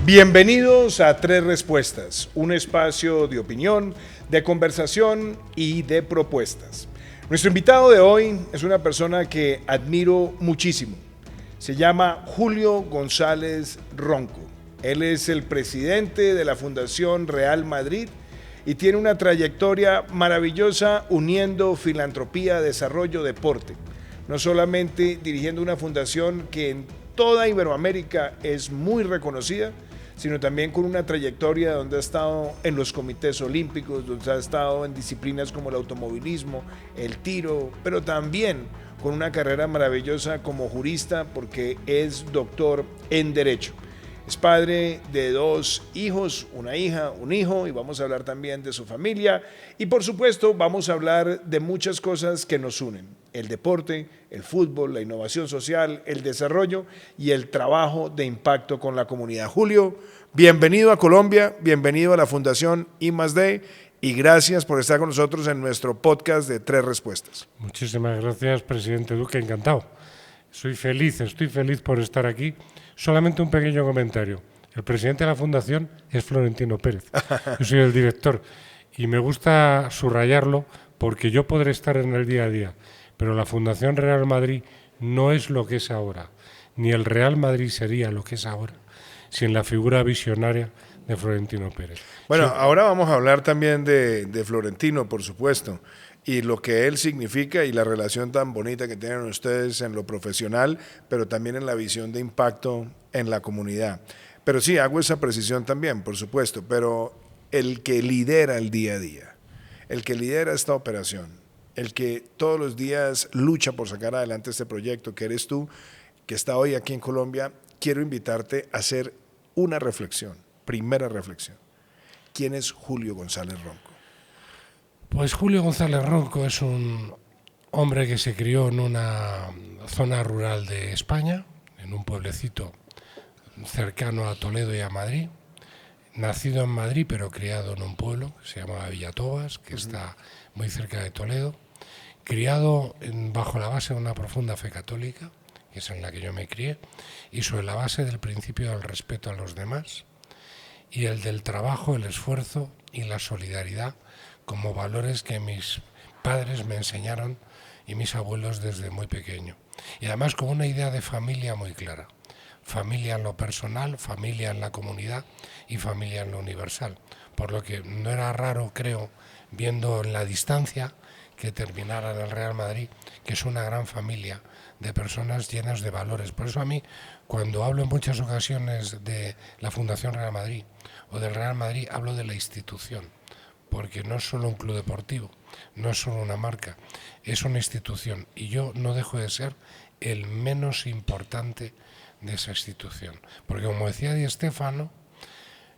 Bienvenidos a Tres Respuestas, un espacio de opinión, de conversación y de propuestas. Nuestro invitado de hoy es una persona que admiro muchísimo. Se llama Julio González Ronco. Él es el presidente de la Fundación Real Madrid y tiene una trayectoria maravillosa uniendo filantropía, desarrollo, deporte. No solamente dirigiendo una fundación que en toda Iberoamérica es muy reconocida, sino también con una trayectoria donde ha estado en los comités olímpicos, donde ha estado en disciplinas como el automovilismo, el tiro, pero también con una carrera maravillosa como jurista porque es doctor en Derecho. Es padre de 2 hijos, una hija, un hijo, y vamos a hablar también de su familia. Y por supuesto vamos a hablar de muchas cosas que nos unen: el deporte, el fútbol, la innovación social, el desarrollo y el trabajo de impacto con la comunidad. Julio, bienvenido a Colombia, bienvenido a la Fundación I+D y gracias por estar con nosotros en nuestro podcast de Tres Respuestas. Muchísimas gracias, presidente Duque, encantado. Estoy feliz por estar aquí. Solamente un pequeño comentario. El presidente de la Fundación es Florentino Pérez. Yo soy el director y me gusta subrayarlo porque yo podré estar en el día a día, pero la Fundación Real Madrid no es lo que es ahora, ni el Real Madrid sería lo que es ahora sin la figura visionaria de Florentino Pérez. Bueno, Sí. ahora vamos a hablar también de Florentino, por supuesto, y lo que él significa y la relación tan bonita que tienen ustedes en lo profesional, pero también en la visión de impacto en la comunidad. Pero sí, hago esa precisión también, por supuesto, pero el que lidera el día a día, el que lidera esta operación, el que todos los días lucha por sacar adelante este proyecto, que eres tú, que está hoy aquí en Colombia, quiero invitarte a hacer una reflexión, primera reflexión. ¿Quién es Julio González Ronco? Pues Julio González Ronco es un hombre que se crió en una zona rural de España, en un pueblecito cercano a Toledo y a Madrid. Nacido en Madrid, pero criado en un pueblo que se llamaba Villatobas, que está muy cerca de Toledo. Criado bajo la base de una profunda fe católica, que es en la que yo me crié, y sobre la base del principio del respeto a los demás y el del trabajo, el esfuerzo y la solidaridad como valores que mis padres me enseñaron y mis abuelos desde muy pequeño. Y además con una idea de familia muy clara. Familia en lo personal, familia en la comunidad y familia en lo universal. Por lo que no era raro, creo, viendo en la distancia, que terminara en el Real Madrid, que es una gran familia de personas llenas de valores. Por eso a mí, cuando hablo en muchas ocasiones de la Fundación Real Madrid o del Real Madrid, hablo de la institución, porque no es solo un club deportivo, no es solo una marca, es una institución. Y yo no dejo de ser el menos importante de esa institución. Porque como decía Di Stéfano,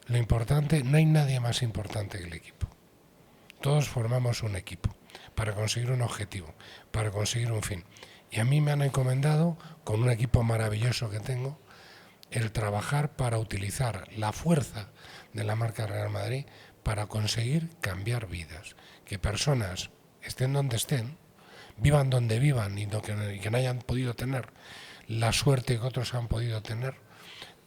lo importante, no hay nadie más importante que el equipo. Todos formamos un equipo para conseguir un objetivo, para conseguir un fin. Y a mí me han encomendado, con un equipo maravilloso que tengo, el trabajar para utilizar la fuerza de la marca Real Madrid para conseguir cambiar vidas. Que personas, estén donde estén, vivan donde vivan y que no hayan podido tener la suerte que otros han podido tener,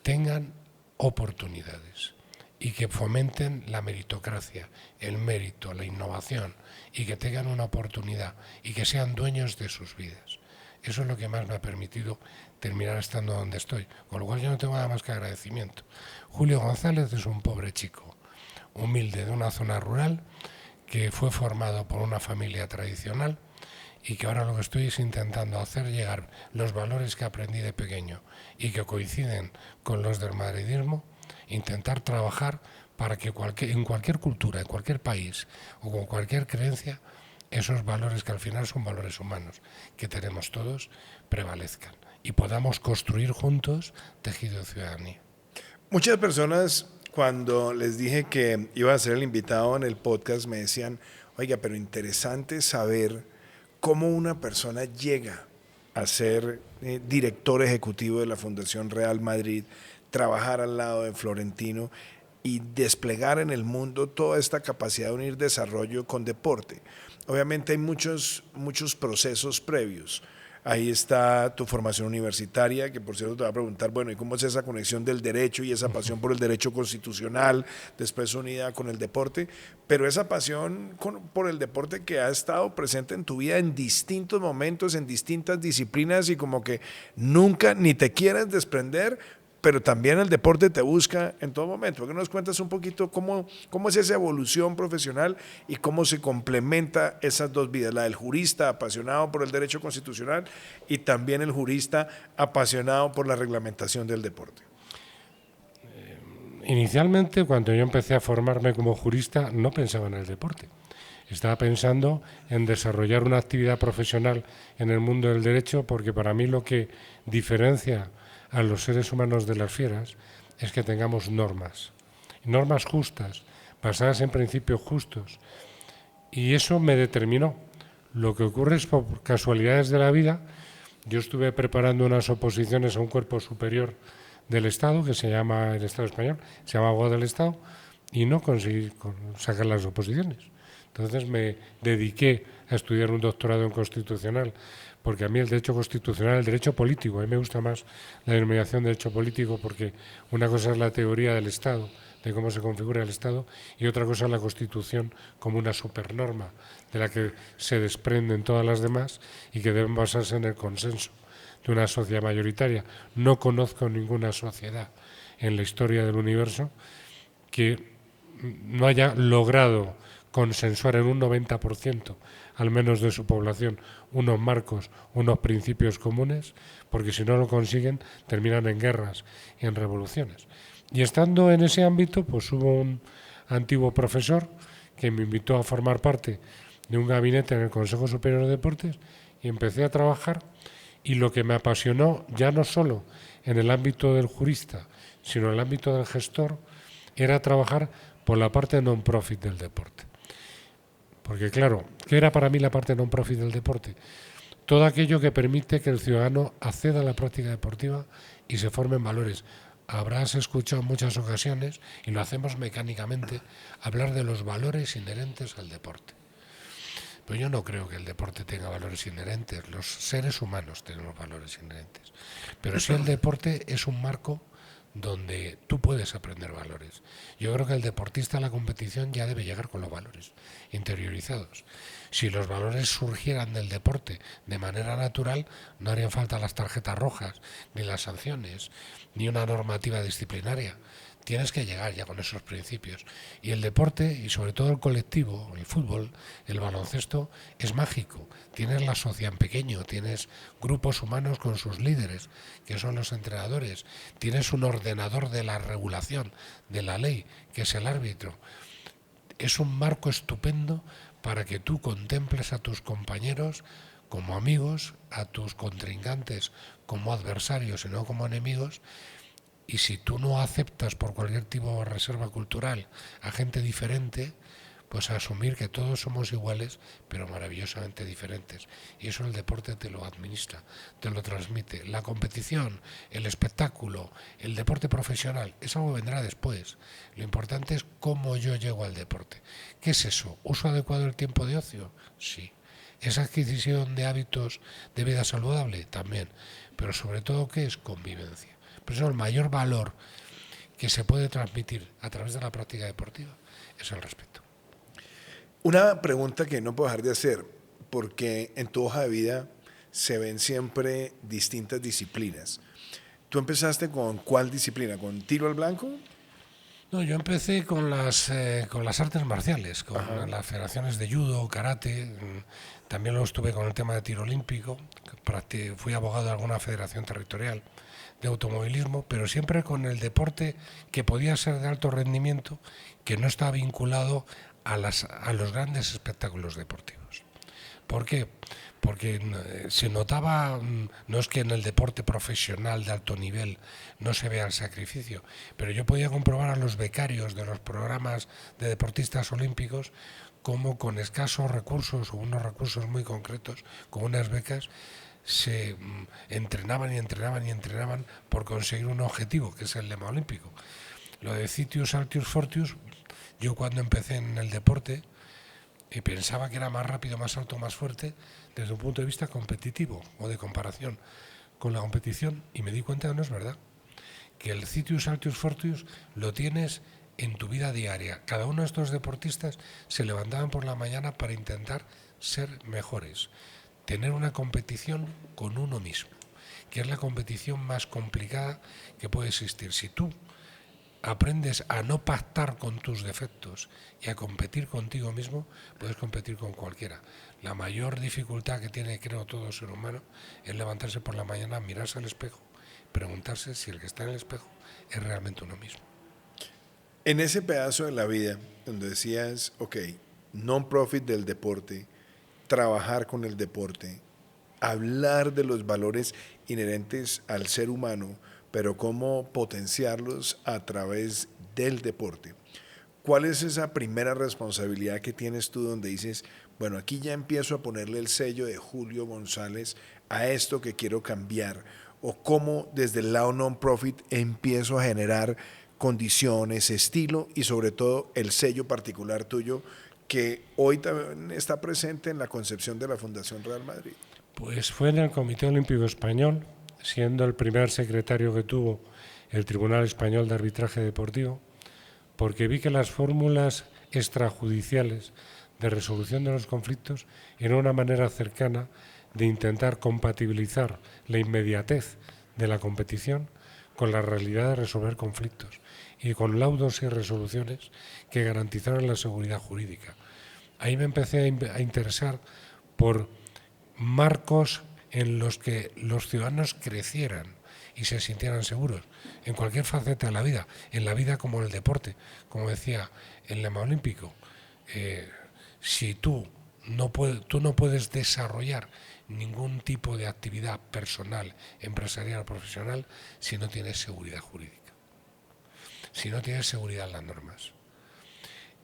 tengan oportunidades y que fomenten la meritocracia, el mérito, la innovación y que tengan una oportunidad y que sean dueños de sus vidas. Eso es lo que más me ha permitido terminar estando donde estoy, con lo cual yo no tengo nada más que agradecimiento. Julio González es un pobre chico, humilde, de una zona rural, que fue formado por una familia tradicional y que ahora lo que estoy es intentando hacer llegar los valores que aprendí de pequeño y que coinciden con los del madridismo, intentar trabajar para que en cualquier cultura, en cualquier país o con cualquier creencia, esos valores que al final son valores humanos que tenemos todos prevalezcan y podamos construir juntos tejido de ciudadanía. Muchas personas, cuando les dije que iba a ser el invitado en el podcast, me decían: oiga, pero interesante saber cómo una persona llega a ser director ejecutivo de la Fundación Real Madrid, trabajar al lado de Florentino y desplegar en el mundo toda esta capacidad de unir desarrollo con deporte. Obviamente hay muchos procesos previos. ahí está tu formación universitaria, que por cierto te va a preguntar, bueno, ¿y cómo es esa conexión del derecho y esa pasión por el derecho constitucional, después unida con el deporte? Pero esa pasión por el deporte que ha estado presente en tu vida en distintos momentos, en distintas disciplinas y como que nunca ni te quieres desprender, pero también el deporte te busca en todo momento. ¿Por qué no nos cuentas un poquito cómo es esa evolución profesional y cómo se complementa esas dos vidas? La del jurista apasionado por el derecho constitucional y también el jurista apasionado por la reglamentación del deporte. Inicialmente, cuando yo empecé a formarme como jurista, no pensaba en el deporte. Estaba pensando en desarrollar una actividad profesional en el mundo del derecho, porque para mí lo que diferencia a los seres humanos de las fieras es que tengamos normas justas, basadas en principios justos. Y eso me determinó. Lo que ocurre es, por casualidades de la vida, yo estuve preparando unas oposiciones a un cuerpo superior del Estado, que se llama el Estado español, se llama abogado del Estado, y no conseguí sacar las oposiciones. Entonces me dediqué a estudiar un doctorado en constitucional, porque a mí el derecho constitucional, el derecho político, a mí me gusta más la denominación de derecho político, porque una cosa es la teoría del Estado, de cómo se configura el Estado, y otra cosa es la Constitución como una supernorma de la que se desprenden todas las demás y que deben basarse en el consenso de una sociedad mayoritaria. No conozco ninguna sociedad en la historia del universo que no haya logrado consensuar en un 90% al menos de su población unos marcos, unos principios comunes, porque si no lo consiguen terminan en guerras y en revoluciones. Y estando en ese ámbito, pues hubo un antiguo profesor que me invitó a formar parte de un gabinete en el Consejo Superior de Deportes y empecé a trabajar, y lo que me apasionó ya no solo en el ámbito del jurista, sino en el ámbito del gestor, era trabajar por la parte non-profit del deporte. Porque claro, ¿qué era para mí la parte non-profit del deporte? Todo aquello que permite que el ciudadano acceda a la práctica deportiva y se formen valores. Habrás escuchado en muchas ocasiones, y lo hacemos mecánicamente, hablar de los valores inherentes al deporte. Pero yo no creo que el deporte tenga valores inherentes. Los seres humanos tenemos valores inherentes. Pero sí el deporte es un marco donde tú puedes aprender valores. Yo creo que el deportista a la competición ya debe llegar con los valores interiorizados. Si los valores surgieran del deporte de manera natural, no harían falta las tarjetas rojas, ni las sanciones, ni una normativa disciplinaria. Tienes que llegar ya con esos principios. Y el deporte, y sobre todo el colectivo, el fútbol, el baloncesto, es mágico. Tienes la sociedad en pequeño, tienes grupos humanos con sus líderes, que son los entrenadores. Tienes un ordenador de la regulación, de la ley, que es el árbitro. Es un marco estupendo para que tú contemples a tus compañeros como amigos, a tus contrincantes como adversarios y no como enemigos. Y si tú no aceptas por cualquier tipo de reserva cultural a gente diferente, pues a asumir que todos somos iguales, pero maravillosamente diferentes. Y eso el deporte te lo administra, te lo transmite. La competición, el espectáculo, el deporte profesional, eso vendrá después. Lo importante es cómo yo llego al deporte. ¿Qué es eso? ¿Uso adecuado del tiempo de ocio? Sí. ¿Es adquisición de hábitos de vida saludable? También. Pero sobre todo, ¿qué es? Convivencia. Por eso el mayor valor que se puede transmitir a través de la práctica deportiva es el respeto. Una pregunta que no puedo dejar de hacer, porque en tu hoja de vida se ven siempre distintas disciplinas. ¿Tú empezaste con cuál disciplina? ¿Con tiro al blanco? No, yo empecé con las artes marciales, con las federaciones de judo, karate. También lo estuve con el tema de tiro olímpico. Fui abogado de alguna federación territorial de automovilismo, pero siempre con el deporte que podía ser de alto rendimiento, que no está vinculado a los grandes espectáculos deportivos. ¿Por qué? Porque se notaba, no es que en el deporte profesional de alto nivel no se vea el sacrificio, pero yo podía comprobar a los becarios de los programas de deportistas olímpicos cómo con escasos recursos o unos recursos muy concretos, con unas becas, se entrenaban y entrenaban y entrenaban por conseguir un objetivo, que es el lema olímpico. Lo de Citius, Altius, Fortius, yo cuando empecé en el deporte, y pensaba que era más rápido, más alto, más fuerte desde un punto de vista competitivo o de comparación con la competición, y me di cuenta que no es verdad, que el Citius Altius Fortius lo tienes en tu vida diaria. Cada uno de estos deportistas se levantaban por la mañana para intentar ser mejores, tener una competición con uno mismo, que es la competición más complicada que puede existir. Si tú aprendes a no pactar con tus defectos y a competir contigo mismo, puedes competir con cualquiera. La mayor dificultad que tiene, creo, todo ser humano es levantarse por la mañana, mirarse al espejo, preguntarse si el que está en el espejo es realmente uno mismo. En ese pedazo de la vida donde decías, ok, non-profit del deporte, trabajar con el deporte, hablar de los valores inherentes al ser humano, pero cómo potenciarlos a través del deporte. ¿Cuál es esa primera responsabilidad que tienes tú donde dices, bueno, aquí ya empiezo a ponerle el sello de Julio González a esto que quiero cambiar? ¿O cómo desde el lado non-profit empiezo a generar condiciones, estilo y sobre todo el sello particular tuyo que hoy también está presente en la concepción de la Fundación Real Madrid? Pues fue en el Comité Olímpico Español, siendo el primer secretario que tuvo el Tribunal Español de Arbitraje Deportivo, porque vi que las fórmulas extrajudiciales de resolución de los conflictos eran una manera cercana de intentar compatibilizar la inmediatez de la competición con la realidad de resolver conflictos y con laudos y resoluciones que garantizaran la seguridad jurídica. Ahí me empecé a interesar por marcos en los que los ciudadanos crecieran y se sintieran seguros en cualquier faceta de la vida, en la vida como en el deporte. Como decía el lema olímpico, si tú no puedes desarrollar ningún tipo de actividad personal, empresarial o profesional si no tienes seguridad jurídica, si no tienes seguridad en las normas.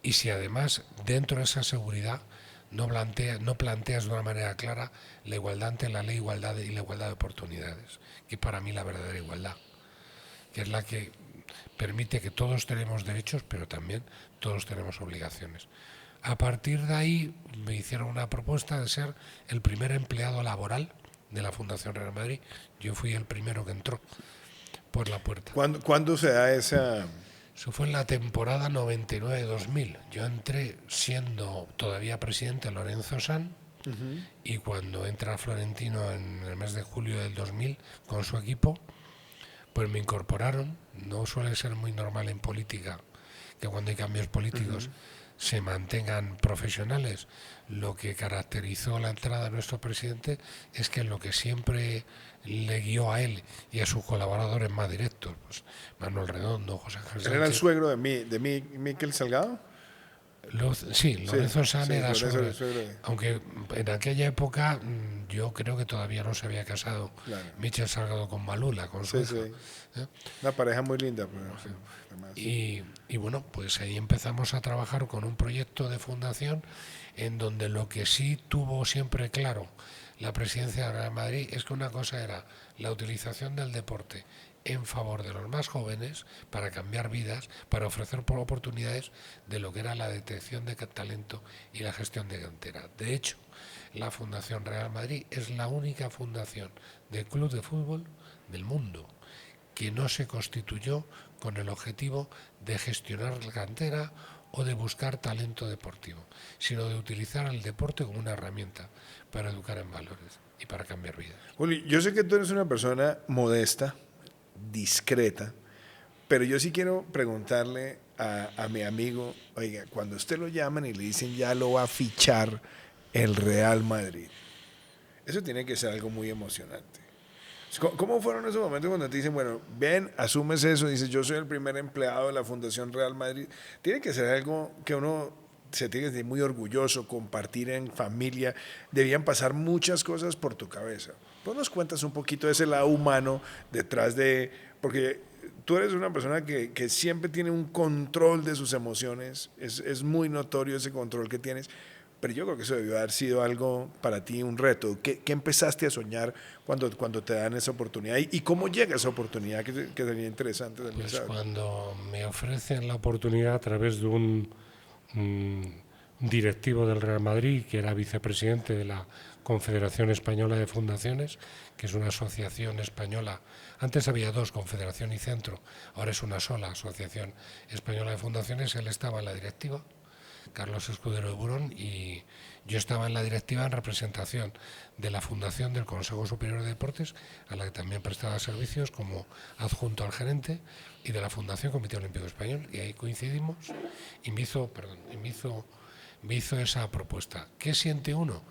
Y si además dentro de esa seguridad no planteas de una manera clara la igualdad ante la ley, igualdad y la igualdad de oportunidades, que para mí la verdadera igualdad, que es la que permite que todos tenemos derechos, pero también todos tenemos obligaciones. A partir de ahí me hicieron una propuesta de ser el primer empleado laboral de la Fundación Real Madrid. Yo fui el primero que entró por la puerta. ¿Cuándo se da esa...? Eso fue en la temporada 99-2000. Yo entré siendo todavía presidente Lorenzo Sanz, y cuando entra Florentino en el mes de julio del 2000 con su equipo, pues me incorporaron. No suele ser muy normal en política que cuando hay cambios políticos se mantengan profesionales. Lo que caracterizó la entrada de nuestro presidente es que lo que siempre le guió a él y a sus colaboradores más directos, pues Manuel Redondo, José Ángel Sánchez. ¿Era el suegro de Miquel Salgado? Sí, Lorenzo Sanz era Lorenzo, suegro, aunque en aquella época yo creo que todavía no se había casado, claro. Michel Salgado con Malula, con su hija. Una pareja muy linda. Y bueno, pues ahí empezamos a trabajar con un proyecto de fundación en donde lo que sí tuvo siempre claro la presidencia de Real Madrid es que una cosa era la utilización del deporte en favor de los más jóvenes para cambiar vidas, para ofrecer oportunidades de lo que era la detección de talento y la gestión de cantera. De hecho, la Fundación Real Madrid es la única fundación de club de fútbol del mundo que no se constituyó con el objetivo de gestionar la cantera o de buscar talento deportivo, sino de utilizar el deporte como una herramienta para educar en valores y para cambiar vidas. Juli, yo sé que tú eres una persona modesta, discreta, pero yo sí quiero preguntarle a mi amigo, oiga, cuando usted lo llaman y le dicen ya lo va a fichar el Real Madrid, eso tiene que ser algo muy emocionante. ¿Cómo fueron esos momentos cuando te dicen, bueno, ven, asumes eso, dices, yo soy el primer empleado de la Fundación Real Madrid? Tiene que ser algo que uno se tiene que sentir muy orgulloso, compartir en familia, debían pasar muchas cosas por tu cabeza. ¿Vos nos cuentas un poquito de ese lado humano detrás de...? Porque tú eres una persona que siempre tiene un control de sus emociones, es muy notorio ese control que tienes, pero yo creo que eso debió haber sido algo para ti, un reto. ¿Qué empezaste a soñar cuando te dan esa oportunidad? ¿Y cómo llega esa oportunidad que sería interesante? Pues cuando me ofrecen la oportunidad a través de directivo del Real Madrid, que era vicepresidente de la Confederación Española de Fundaciones, que es una asociación española. Antes había dos, Confederación y Centro, ahora es una sola, Asociación Española de Fundaciones. Él estaba en la directiva, Carlos Escudero de Burón, y yo estaba en la directiva en representación de la Fundación del Consejo Superior de Deportes, a la que también prestaba servicios como adjunto al gerente, y de la Fundación Comité Olímpico Español, y ahí coincidimos, y me hizo esa propuesta. ¿Qué siente uno?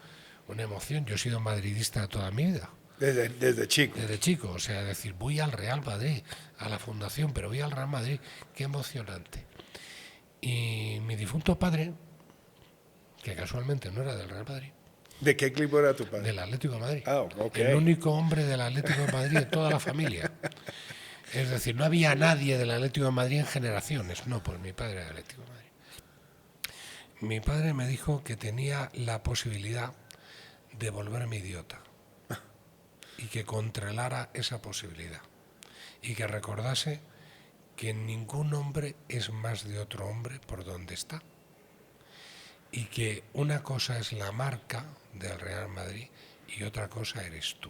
Una emoción. Yo he sido madridista toda mi vida. Desde chico. Desde chico, o sea, decir, voy al Real Madrid, a la fundación, pero voy al Real Madrid, qué emocionante. Y mi difunto padre, que casualmente no era del Real Madrid. ¿De qué equipo era tu padre? Del Atlético de Madrid. Ah, ok. El único hombre del Atlético de Madrid de toda la familia. Es decir, no había nadie del Atlético de Madrid en generaciones. No, pues mi padre era del Atlético de Madrid. Mi padre me dijo que tenía la posibilidad de volverme idiota y que controlara esa posibilidad y que recordase que ningún hombre es más de otro hombre por donde está y que una cosa es la marca del Real Madrid y otra cosa eres tú.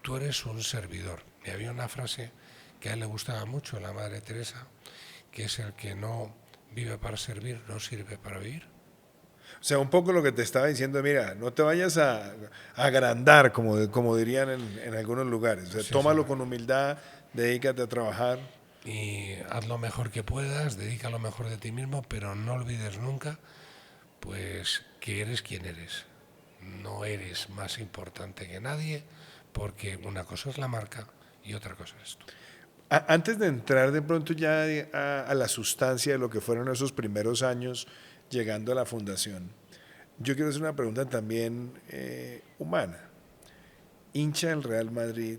Tú eres un servidor. Y había una frase que a él le gustaba mucho, la Madre Teresa, que es el que no vive para servir, no sirve para vivir. O sea, un poco lo que te estaba diciendo, mira, no te vayas a agrandar, como dirían en algunos lugares. O sea, Sí, tómalo sí. con humildad, dedícate a trabajar. Y haz lo mejor que puedas, dedica lo mejor de ti mismo, pero no olvides nunca, pues, que eres quien eres. No eres más importante que nadie, porque una cosa es la marca y otra cosa es tú. Antes de entrar de pronto ya a la sustancia de lo que fueron esos primeros años llegando a la fundación, yo quiero hacer una pregunta también humana. Hincha del Real Madrid,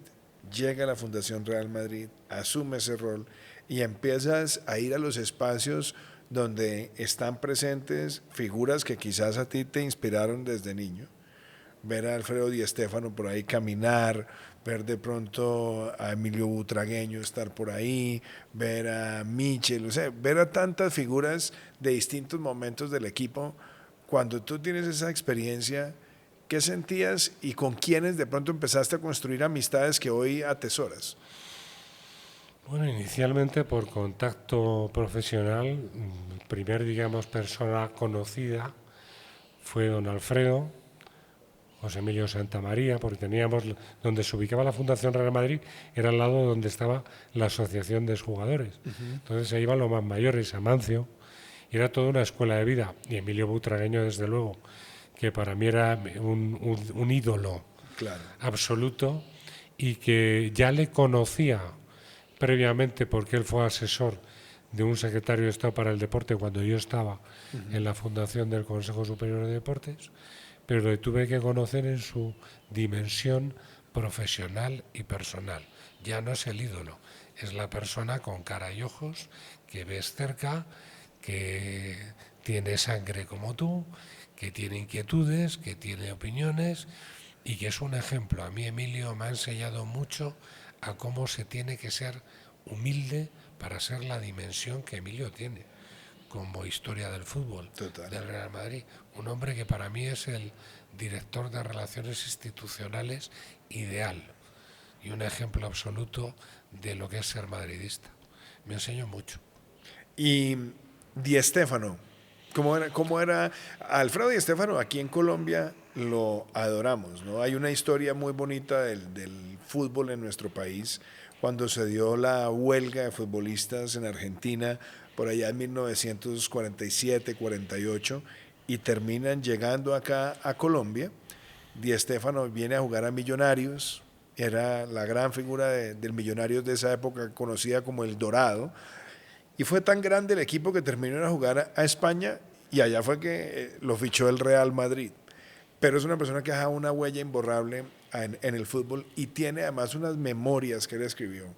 llega a la Fundación Real Madrid, asume ese rol y empiezas a ir a los espacios donde están presentes figuras que quizás a ti te inspiraron desde niño. Ver a Alfredo Di Stéfano por ahí caminar, ver de pronto a Emilio Butragueño estar por ahí, ver a Michel, o sea, ver a tantas figuras de distintos momentos del equipo. Cuando tú tienes esa experiencia, ¿qué sentías y con quiénes de pronto empezaste a construir amistades que hoy atesoras? Bueno, inicialmente por contacto profesional, primer, digamos, persona conocida fue don Alfredo, José Emilio Santamaría, porque teníamos, donde se ubicaba la Fundación Real Madrid, era al lado donde estaba la Asociación de Jugadores. Entonces se iban los más mayores, Amancio, y era toda una escuela de vida. Y Emilio Butragueño, desde luego, que para mí era un ídolo Claro. absoluto y que ya le conocía previamente porque él fue asesor de un secretario de Estado para el deporte cuando yo estaba en la fundación del Consejo Superior de Deportes, pero le tuve que conocer en su dimensión profesional y personal. Ya no es el ídolo, es la persona con cara y ojos que ves cerca, que tiene sangre como tú, que tiene inquietudes, que tiene opiniones y que es un ejemplo. A mí Emilio me ha enseñado mucho a cómo se tiene que ser humilde para ser la dimensión que Emilio tiene como historia del fútbol. Total. Del Real Madrid. Un hombre que para mí es el director de relaciones institucionales ideal y un ejemplo absoluto de lo que es ser madridista. Me enseñó mucho. Y Di Stéfano, ¿cómo era? Alfredo Di Stéfano aquí en Colombia lo adoramos, ¿no? Hay una historia muy bonita del fútbol en nuestro país, cuando se dio la huelga de futbolistas en Argentina por allá en 1947-48 y terminan llegando acá a Colombia. Di Stéfano viene a jugar a Millonarios, era la gran figura del Millonarios de esa época, conocida como el Dorado, y fue tan grande el equipo que terminó a jugar a España y allá fue que lo fichó el Real Madrid. Pero es una persona que ha dejado una huella imborrable en el fútbol y tiene además unas memorias que él escribió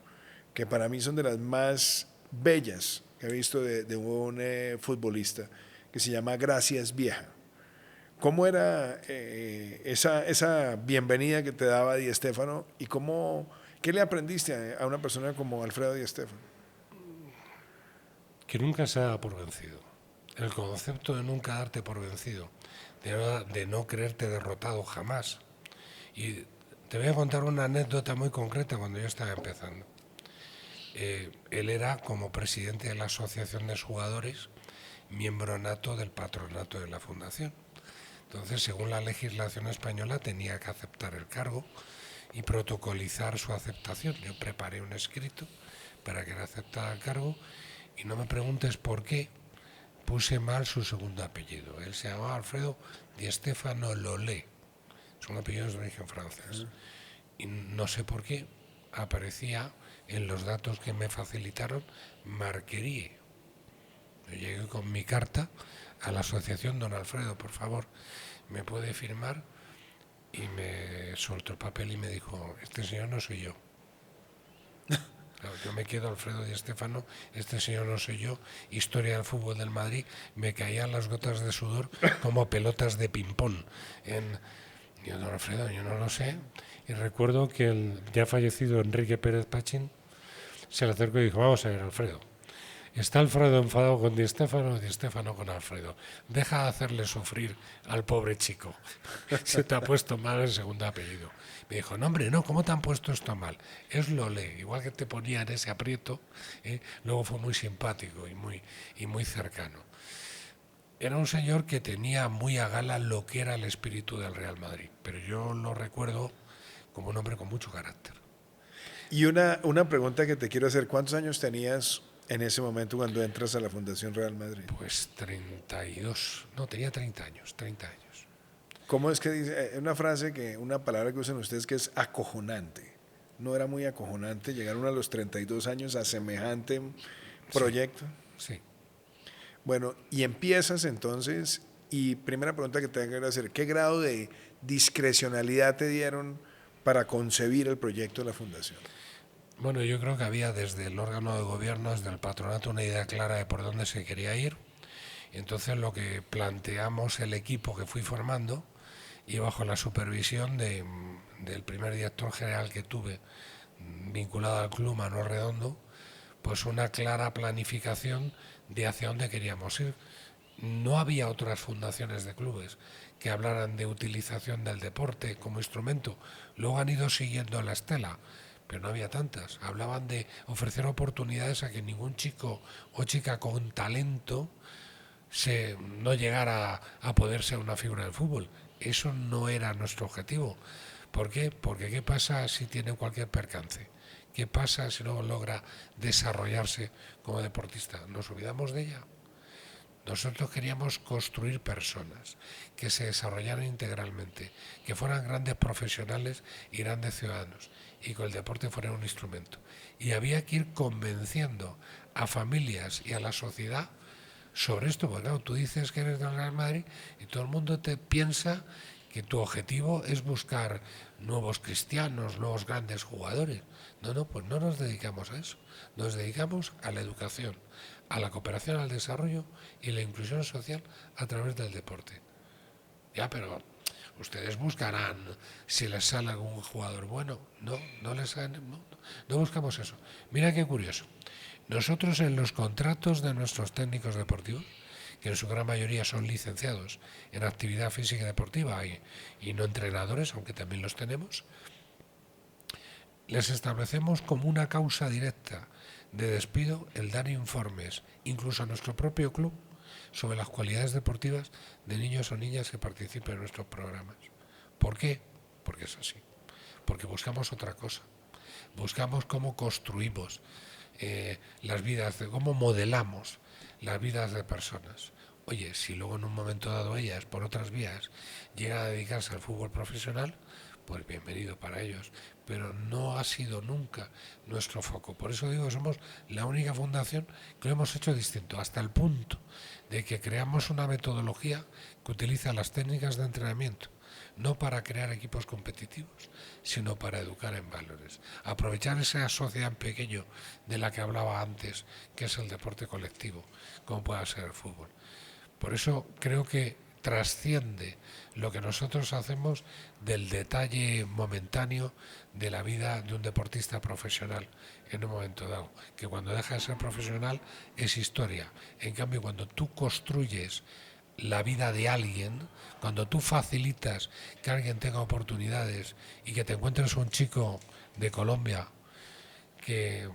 que para mí son de las más bellas que he visto de un futbolista, que se llama Gracias Vieja. ¿Cómo era esa bienvenida que te daba Di Stéfano y qué le aprendiste a una persona como Alfredo Di Stéfano? Que nunca se da por vencido. el concepto de nunca darte por vencido, de no creerte derrotado jamás. Y te voy a contar una anécdota muy concreta cuando yo estaba empezando. Él era, como presidente de la Asociación de Jugadores, miembro nato del patronato de la fundación. Entonces, según la legislación española, tenía que aceptar el cargo y protocolizar su aceptación. Yo preparé un escrito para que él aceptara el cargo y no me preguntes por qué puse mal su segundo apellido. Él se llamaba Alfredo Di Stéfano Lolé. Es un apellido de origen francés. Y no sé por qué aparecía en los datos que me facilitaron Marquerie. Yo llegué con mi carta a la asociación, don Alfredo, por favor, ¿me puede firmar? Y me soltó el papel y me dijo, este señor no soy yo. Claro, yo me quedo Alfredo Di Stéfano, este señor no soy yo, historia del fútbol del Madrid, me caían las gotas de sudor como pelotas de ping-pong. Yo, don Alfredo, yo no lo sé. Y recuerdo que el ya fallecido Enrique Pérez Pachín se le acercó y dijo, vamos a ver, Alfredo, está Alfredo enfadado con Di Stéfano con Alfredo. Deja de hacerle sufrir al pobre chico. Se te ha puesto mal el segundo apellido. Me dijo, no hombre, no, ¿cómo te han puesto esto mal? Es Lolé, igual que te ponía en ese aprieto, luego fue muy simpático y muy cercano. Era un señor que tenía muy a gala lo que era el espíritu del Real Madrid, pero yo lo recuerdo como un hombre con mucho carácter. Y una pregunta que te quiero hacer, ¿cuántos años tenías en ese momento cuando entras a la Fundación Real Madrid? Pues 32, no, tenía 30 años. ¿Cómo es que dice una frase, una palabra que usan ustedes que es acojonante? ¿No era muy acojonante llegar uno a los 32 años a semejante proyecto? Sí. Bueno, y empiezas entonces, y primera pregunta que te tengo que hacer, ¿qué grado de discrecionalidad te dieron para concebir el proyecto de la Fundación? Bueno, yo creo que había desde el órgano de gobierno, desde el patronato, una idea clara de por dónde se quería ir. Y entonces lo que planteamos el equipo que fui formando, y bajo la supervisión del primer director general que tuve vinculado al club, Manuel Redondo, pues una clara planificación de hacia dónde queríamos ir. No había otras fundaciones de clubes que hablaran de utilización del deporte como instrumento. Luego han ido siguiendo la estela, pero no había tantas. Hablaban de ofrecer oportunidades a que ningún chico o chica con talento no llegara a poder ser una figura del fútbol. Eso no era nuestro objetivo. ¿Por qué? Porque ¿qué pasa si tiene cualquier percance? ¿Qué pasa si no logra desarrollarse como deportista? ¿Nos olvidamos de ella? Nosotros queríamos construir personas que se desarrollaran integralmente, que fueran grandes profesionales y grandes ciudadanos, y que el deporte fuera un instrumento. Y había que ir convenciendo a familias y a la sociedad sobre esto, porque claro, tú dices que eres del Real Madrid y todo el mundo te piensa que tu objetivo es buscar nuevos cristianos, nuevos grandes jugadores. No, pues no nos dedicamos a eso. Nos dedicamos a la educación, a la cooperación al desarrollo y la inclusión social a través del deporte. Ya, pero ustedes buscarán si les sale algún jugador bueno. No buscamos eso. Mira qué curioso. Nosotros en los contratos de nuestros técnicos deportivos, que en su gran mayoría son licenciados en actividad física y deportiva y no entrenadores, aunque también los tenemos, les establecemos como una causa directa de despido el dar informes, incluso a nuestro propio club, sobre las cualidades deportivas de niños o niñas que participen en nuestros programas. ¿Por qué? Porque es así. Porque buscamos otra cosa. Buscamos cómo construimos las vidas, cómo modelamos las vidas de personas. Oye, si luego en un momento dado ellas, por otras vías, llegan a dedicarse al fútbol profesional, pues bienvenido para ellos. Pero no ha sido nunca nuestro foco. Por eso digo que somos la única fundación que lo hemos hecho distinto, hasta el punto de que creamos una metodología que utiliza las técnicas de entrenamiento, no para crear equipos competitivos, sino para educar en valores. Aprovechar esa sociedad en pequeño de la que hablaba antes, que es el deporte colectivo, como pueda ser el fútbol. Por eso creo que trasciende lo que nosotros hacemos del detalle momentáneo de la vida de un deportista profesional en un momento dado, que cuando deja de ser profesional es historia. En cambio, cuando tú construyes la vida de alguien, cuando tú facilitas que alguien tenga oportunidades y que te encuentres un chico de Colombia que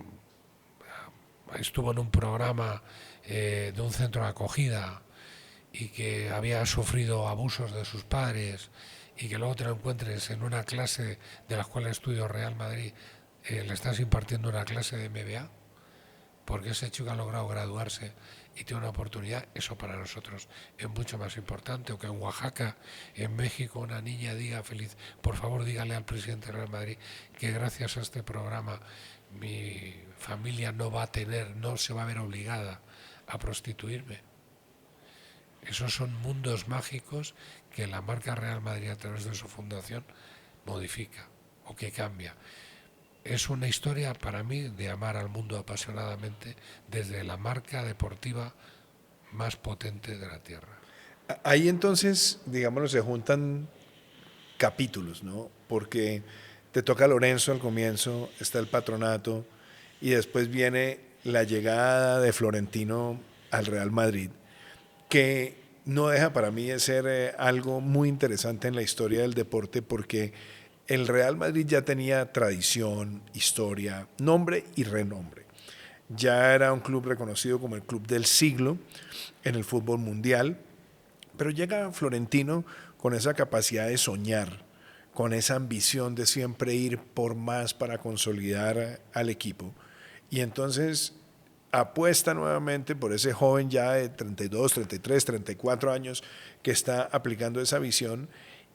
estuvo en un programa de un centro de acogida y que había sufrido abusos de sus padres y que luego te lo encuentres en una clase de la Escuela de Estudios Real Madrid, le estás impartiendo una clase de MBA, porque ese chico ha logrado graduarse y tiene una oportunidad, eso para nosotros es mucho más importante. O que en Oaxaca, en México, una niña diga feliz, por favor dígale al presidente del Real Madrid que gracias a este programa mi familia no se va a ver obligada a prostituirme. Esos son mundos mágicos que la marca Real Madrid a través de su fundación modifica o que cambia. Es una historia para mí de amar al mundo apasionadamente desde la marca deportiva más potente de la tierra. Ahí entonces, digámoslo, se juntan capítulos, ¿no? Porque te toca Lorenzo al comienzo, está el patronato y después viene la llegada de Florentino al Real Madrid, que no deja para mí de ser algo muy interesante en la historia del deporte, porque el Real Madrid ya tenía tradición, historia, nombre y renombre. Ya era un club reconocido como el club del siglo en el fútbol mundial, pero llega Florentino con esa capacidad de soñar, con esa ambición de siempre ir por más para consolidar al equipo. Y entonces apuesta nuevamente por ese joven ya de 32, 33, 34 años que está aplicando esa visión,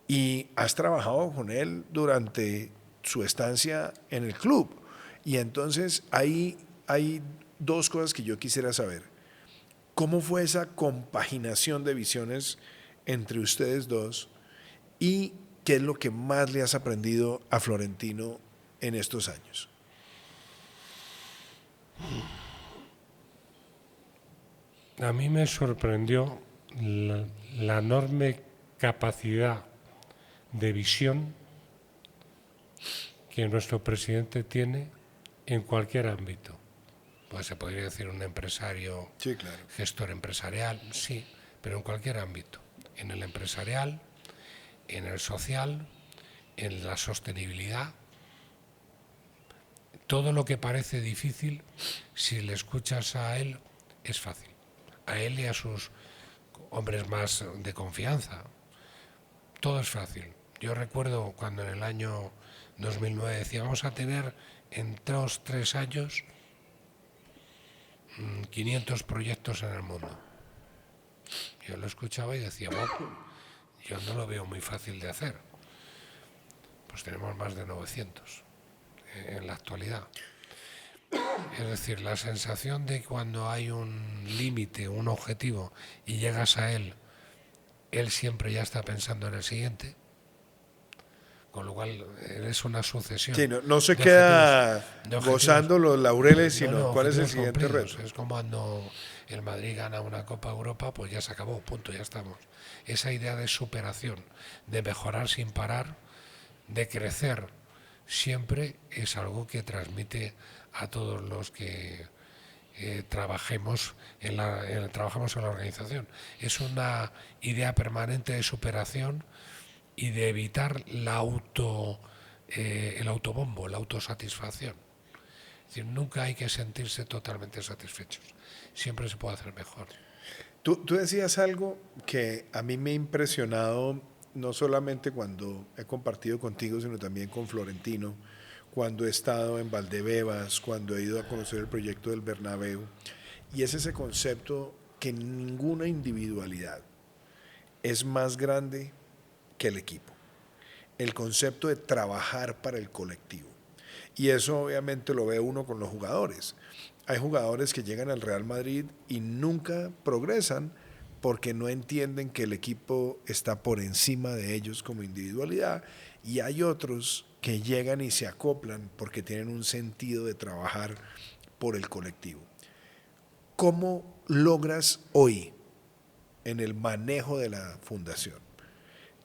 y has trabajado con él durante su estancia en el club. Y entonces ahí hay dos cosas que yo quisiera saber. ¿Cómo fue esa compaginación de visiones entre ustedes dos? ¿Y qué es lo que más le has aprendido a Florentino en estos años? A mí me sorprendió la enorme capacidad de visión que nuestro presidente tiene en cualquier ámbito. Pues se podría decir un empresario, sí, claro, gestor empresarial, sí, pero en cualquier ámbito. En el empresarial, en el social, en la sostenibilidad. Todo lo que parece difícil, si le escuchas a él, es fácil. A él y a sus hombres más de confianza. Todo es fácil. Yo recuerdo cuando en el año 2009 decía, vamos a tener en 2-3 años 500 proyectos en el mundo. Yo lo escuchaba y decía, bueno, yo no lo veo muy fácil de hacer. Pues tenemos más de 900 en la actualidad. Es decir, la sensación de cuando hay un límite, un objetivo, y llegas a él siempre ya está pensando en el siguiente, con lo cual es una sucesión. Sí, no se queda gozando los laureles, sino cuál es el siguiente cumplidos. reto. Es como cuando el Madrid gana una Copa Europa, pues ya se acabó, punto, ya estamos. Esa idea de superación, de mejorar sin parar, de crecer siempre, es algo que transmite a todos los que trabajamos en la organización. Es una idea permanente de superación y de evitar el autobombo, la autosatisfacción. Es decir, nunca hay que sentirse totalmente satisfechos. Siempre se puede hacer mejor. Tú decías algo que a mí me ha impresionado, no solamente cuando he compartido contigo, sino también con Florentino, cuando he estado en Valdebebas, cuando he ido a conocer el proyecto del Bernabéu, y es ese concepto que ninguna individualidad es más grande que el equipo. El concepto de trabajar para el colectivo. Y eso obviamente lo ve uno con los jugadores. Hay jugadores que llegan al Real Madrid y nunca progresan porque no entienden que el equipo está por encima de ellos como individualidad, y hay otros que llegan y se acoplan porque tienen un sentido de trabajar por el colectivo. ¿Cómo logras hoy, en el manejo de la fundación,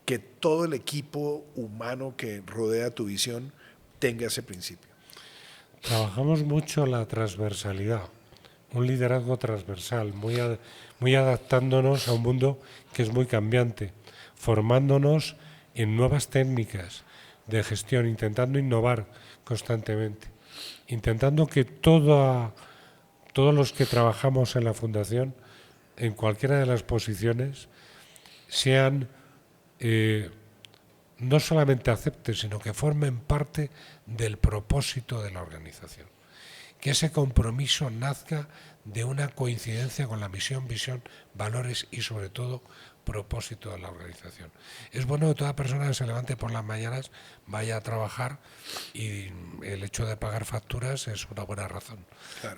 que todo el equipo humano que rodea tu visión tenga ese principio? Trabajamos mucho la transversalidad, un liderazgo transversal, muy adaptándonos a un mundo que es muy cambiante, formándonos en nuevas técnicas de gestión, intentando innovar constantemente, intentando que todos los que trabajamos en la Fundación, en cualquiera de las posiciones, sean no solamente acepten, sino que formen parte del propósito de la organización. Que ese compromiso nazca de una coincidencia con la misión, visión, valores y sobre todo propósito de la organización. Es bueno que toda persona que se levante por las mañanas vaya a trabajar, y el hecho de pagar facturas es una buena razón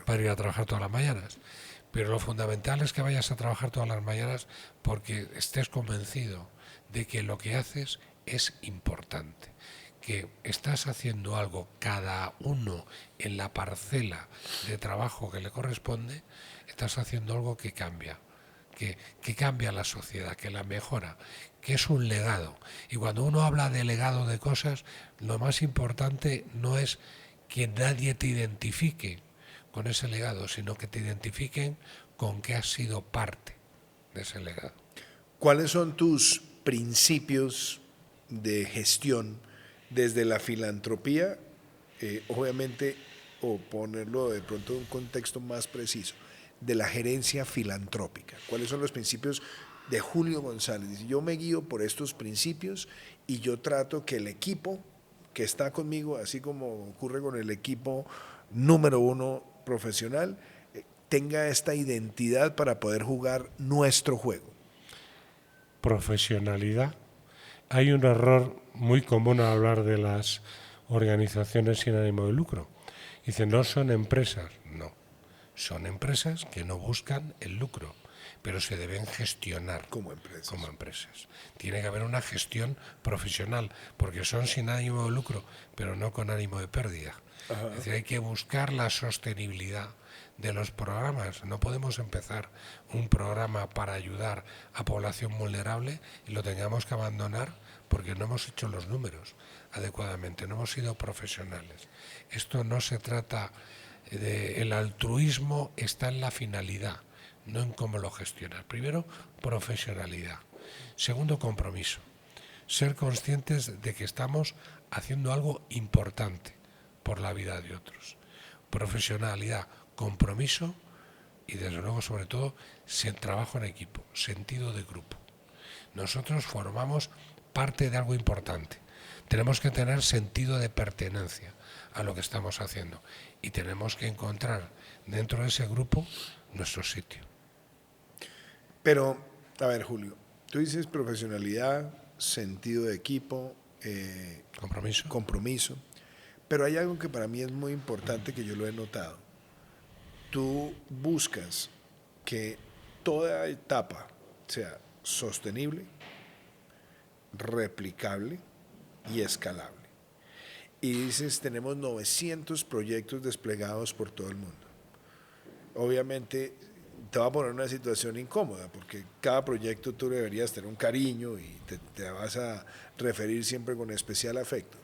para ir a trabajar todas las mañanas. Pero lo fundamental es que vayas a trabajar todas las mañanas porque estés convencido de que lo que haces es importante, que estás haciendo algo cada uno en la parcela de trabajo que le corresponde, estás haciendo algo que cambia, que cambia la sociedad, que la mejora, que es un legado. Y cuando uno habla de legado de cosas, lo más importante no es que nadie te identifique con ese legado, sino que te identifiquen con que has sido parte de ese legado. ¿Cuáles son tus principios de gestión desde la filantropía, obviamente, o ponerlo de pronto en un contexto más preciso, de la gerencia filantrópica? ¿Cuáles son los principios de Julio González? Dice, yo me guío por estos principios y yo trato que el equipo que está conmigo, así como ocurre con el equipo número 1 profesional, tenga esta identidad para poder jugar nuestro juego. Profesionalidad. Hay un error muy común al hablar de las organizaciones sin ánimo de lucro. Dice, no son empresas. No, son empresas que no buscan el lucro, pero se deben gestionar como empresas. Tiene que haber una gestión profesional, porque son sin ánimo de lucro, pero no con ánimo de pérdida. Ajá. Es decir, hay que buscar la sostenibilidad de los programas. No podemos empezar un programa para ayudar a población vulnerable y lo tengamos que abandonar porque no hemos hecho los números adecuadamente, no hemos sido profesionales. Esto no se trata de... El altruismo está en la finalidad, no en cómo lo gestionar. Primero, profesionalidad. Segundo, compromiso. Ser conscientes de que estamos haciendo algo importante por la vida de otros. Profesionalidad, compromiso y desde luego, sobre todo, trabajo en equipo, sentido de grupo. Nosotros formamos parte de algo importante. Tenemos que tener sentido de pertenencia a lo que estamos haciendo y tenemos que encontrar dentro de ese grupo nuestro sitio. Pero, a ver, Julio, tú dices profesionalidad, sentido de equipo, compromiso, pero hay algo que para mí es muy importante que yo lo he notado. Tú buscas que toda etapa sea sostenible, replicable y escalable. Y dices, tenemos 900 proyectos desplegados por todo el mundo. Obviamente te va a poner en una situación incómoda porque cada proyecto tú deberías tener un cariño y te vas a referir siempre con especial afecto.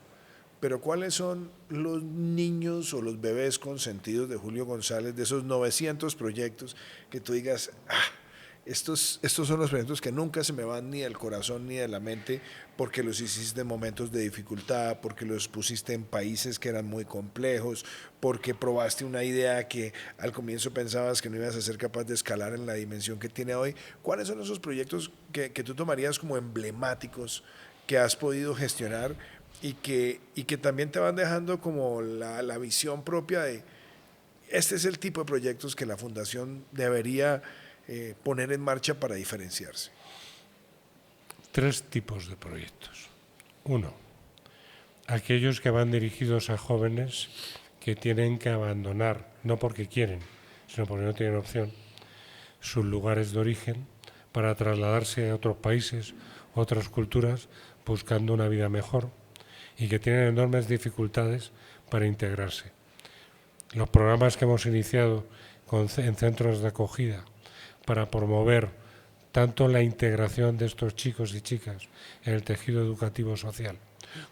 Pero ¿cuáles son los niños o los bebés consentidos de Julio González, de esos 900 proyectos que tú digas, estos son los proyectos que nunca se me van ni del corazón ni de la mente porque los hiciste en momentos de dificultad, porque los pusiste en países que eran muy complejos, porque probaste una idea que al comienzo pensabas que no ibas a ser capaz de escalar en la dimensión que tiene hoy? ¿Cuáles son esos proyectos que tú tomarías como emblemáticos que has podido gestionar y que también te van dejando como la visión propia de este es el tipo de proyectos que la Fundación debería poner en marcha para diferenciarse? 3 tipos de proyectos. 1, aquellos que van dirigidos a jóvenes que tienen que abandonar, no porque quieren, sino porque no tienen opción, sus lugares de origen para trasladarse a otros países, otras culturas, buscando una vida mejor y que tienen enormes dificultades para integrarse. Los programas que hemos iniciado en centros de acogida para promover tanto la integración de estos chicos y chicas en el tejido educativo social,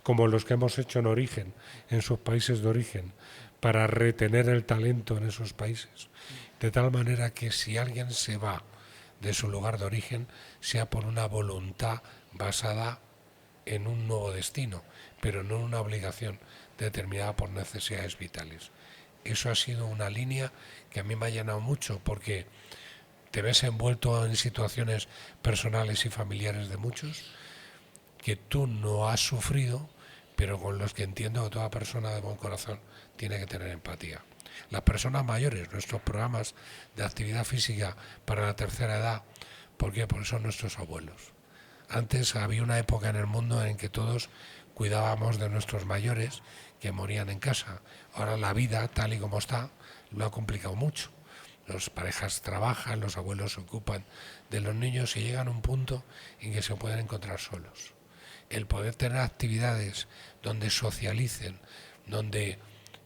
como los que hemos hecho en origen, en sus países de origen, para retener el talento en esos países, de tal manera que si alguien se va de su lugar de origen, sea por una voluntad basada en un nuevo destino, pero no en una obligación determinada por necesidades vitales. Eso ha sido una línea que a mí me ha llenado mucho, porque te ves envuelto en situaciones personales y familiares de muchos que tú no has sufrido, pero con los que entiendo que toda persona de buen corazón tiene que tener empatía. Las personas mayores, nuestros programas de actividad física para la tercera edad, ¿por qué? Porque son nuestros abuelos. Antes había una época en el mundo en que todos cuidábamos de nuestros mayores que morían en casa. Ahora la vida, tal y como está, lo ha complicado mucho. Las parejas trabajan, los abuelos se ocupan de los niños y llegan a un punto en que se pueden encontrar solos. El poder tener actividades donde socialicen, donde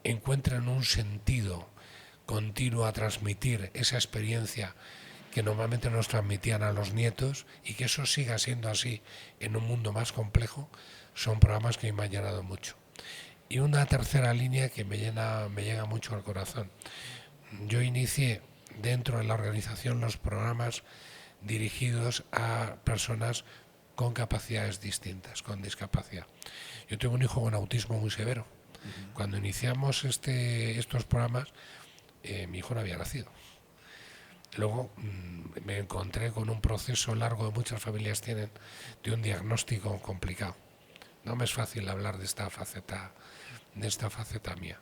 encuentren un sentido continuo a transmitir esa experiencia que normalmente nos transmitían a los nietos, y que eso siga siendo así en un mundo más complejo, son programas que me han llenado mucho. Y una tercera línea que me llega mucho al corazón. Yo inicié dentro de la organización los programas dirigidos a personas con capacidades distintas, con discapacidad. Yo tengo un hijo con autismo muy severo. Cuando iniciamos estos programas, mi hijo no había nacido. Luego me encontré con un proceso largo que muchas familias tienen de un diagnóstico complicado. No me es fácil hablar de esta faceta mía,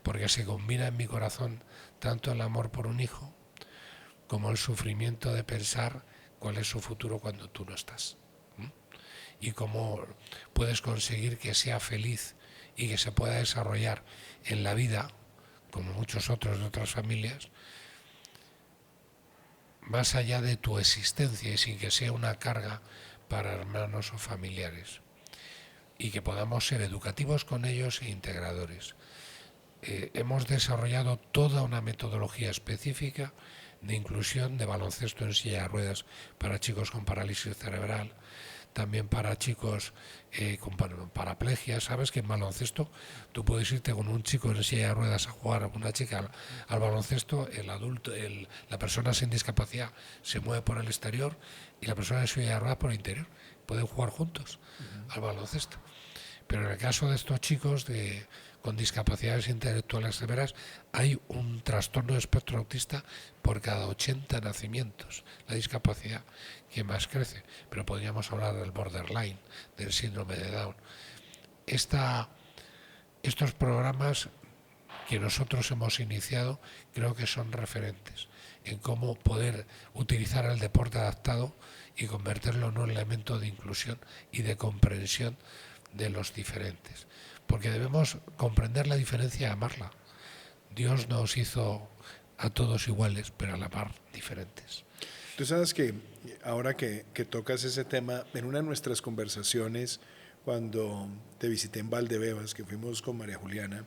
porque se combina en mi corazón tanto el amor por un hijo como el sufrimiento de pensar cuál es su futuro cuando tú no estás. Y cómo puedes conseguir que sea feliz y que se pueda desarrollar en la vida, como muchos otros de otras familias, más allá de tu existencia y sin que sea una carga para hermanos o familiares. Y que podamos ser educativos con ellos e integradores. Hemos desarrollado toda una metodología específica de inclusión de baloncesto en silla de ruedas para chicos con parálisis cerebral, también para chicos con paraplegia. Sabes que en baloncesto tú puedes irte con un chico en silla de ruedas a jugar, a una chica al baloncesto, el adulto, la persona sin discapacidad se mueve por el exterior y la persona en silla de ruedas por el interior. Pueden jugar juntos al baloncesto. Pero en el caso de estos chicos con discapacidades intelectuales severas, hay un trastorno de espectro autista por cada 80 nacimientos, la discapacidad que más crece. Pero podríamos hablar del borderline, del síndrome de Down. Estos programas que nosotros hemos iniciado creo que son referentes en cómo poder utilizar el deporte adaptado y convertirlo en un elemento de inclusión y de comprensión de los diferentes, porque debemos comprender la diferencia y amarla. Dios nos hizo a todos iguales, pero a la par diferentes. Tú sabes que ahora que tocas ese tema, en una de nuestras conversaciones, cuando te visité en Valdebebas, que fuimos con María Juliana,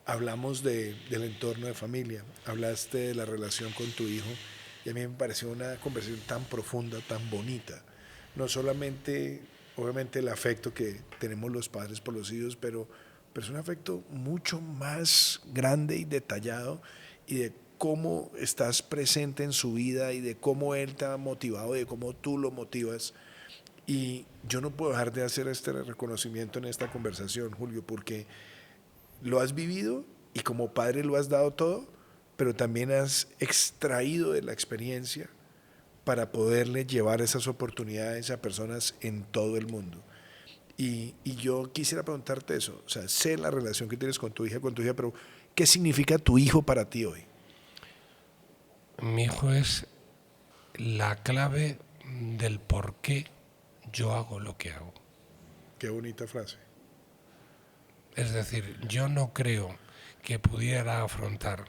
hablamos del entorno de familia, hablaste de la relación con tu hijo, y a mí me pareció una conversación tan profunda, tan bonita. No solamente, obviamente, el afecto que tenemos los padres por los hijos, pero es un afecto mucho más grande y detallado, y de cómo estás presente en su vida y de cómo él te ha motivado y de cómo tú lo motivas. Y yo no puedo dejar de hacer este reconocimiento en esta conversación, Julio, porque lo has vivido y como padre lo has dado todo, pero también has extraído de la experiencia para poderle llevar esas oportunidades a personas en todo el mundo. Y yo quisiera preguntarte eso, o sea, sé la relación que tienes con tu hija, pero ¿qué significa tu hijo para ti hoy? Mi hijo es la clave del por qué yo hago lo que hago. Qué bonita frase. Es decir, yo no creo que pudiera afrontar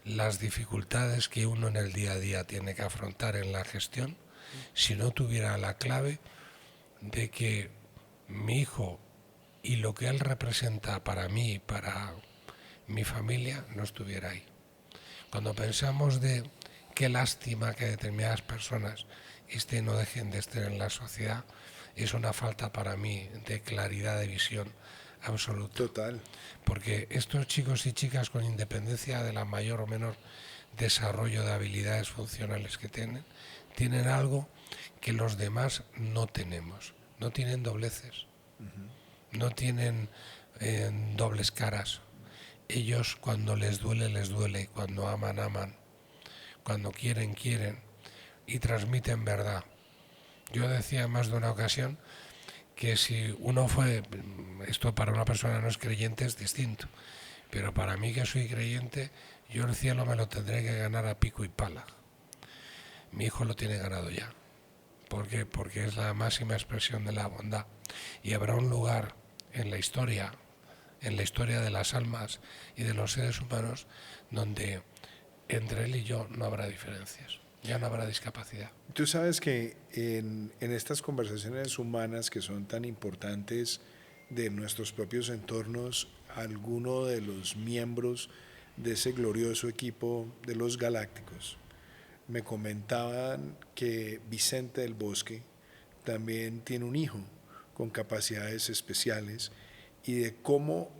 las dificultades que uno en el día a día tiene que afrontar en la gestión si no tuviera la clave de que mi hijo y lo que él representa para mí y para mi familia no estuviera ahí. Cuando pensamos de qué lástima que determinadas personas no dejen de estar en la sociedad, es una falta para mí de claridad de visión absoluta. Total. Porque estos chicos y chicas, con independencia de la mayor o menor desarrollo de habilidades funcionales que tienen algo que los demás no tenemos. No tienen dobleces, no tienen dobles caras. Ellos, cuando les duele, cuando aman, aman, cuando quieren, quieren, y transmiten verdad. Yo decía en más de una ocasión que si uno esto para una persona no es creyente es distinto, pero para mí, que soy creyente, yo el cielo me lo tendré que ganar a pico y pala. Mi hijo lo tiene ganado ya. ¿Por qué? Porque es la máxima expresión de la bondad, y habrá un lugar en la historia de las almas y de los seres humanos, donde entre él y yo no habrá diferencias, ya no habrá discapacidad. Tú sabes que en estas conversaciones humanas que son tan importantes de nuestros propios entornos, alguno de los miembros de ese glorioso equipo de los Galácticos me comentaban que Vicente del Bosque también tiene un hijo con capacidades especiales, y de cómo